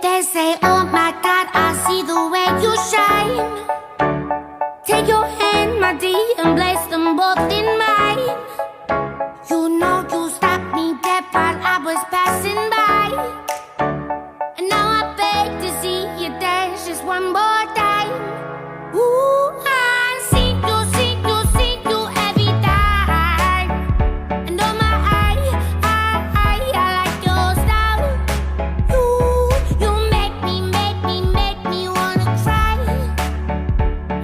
They say, oh my God, I see the way you shine. Take your hand, my dear, and place them both in mine. You know you stopped me dead while I was passing by. And now I beg to see you dance just one more time. Ooh, I see you, see you, see you every time. And oh my, I like your style. You make me wanna cry.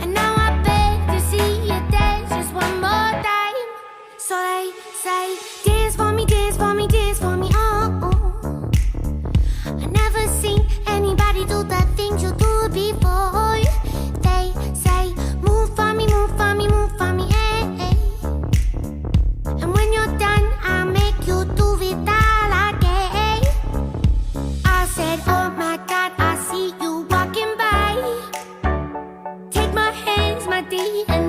And now I beg to see you dance just one more time. So they say, dance for me, dance for me, dance for me, oh. I never seen anybody do the things you do before. They say, move for me, move for me, move for me, eh. And when you're done, I'll make you do it all again. I said, oh my God, I see you walking by. Take my hands, my dear, and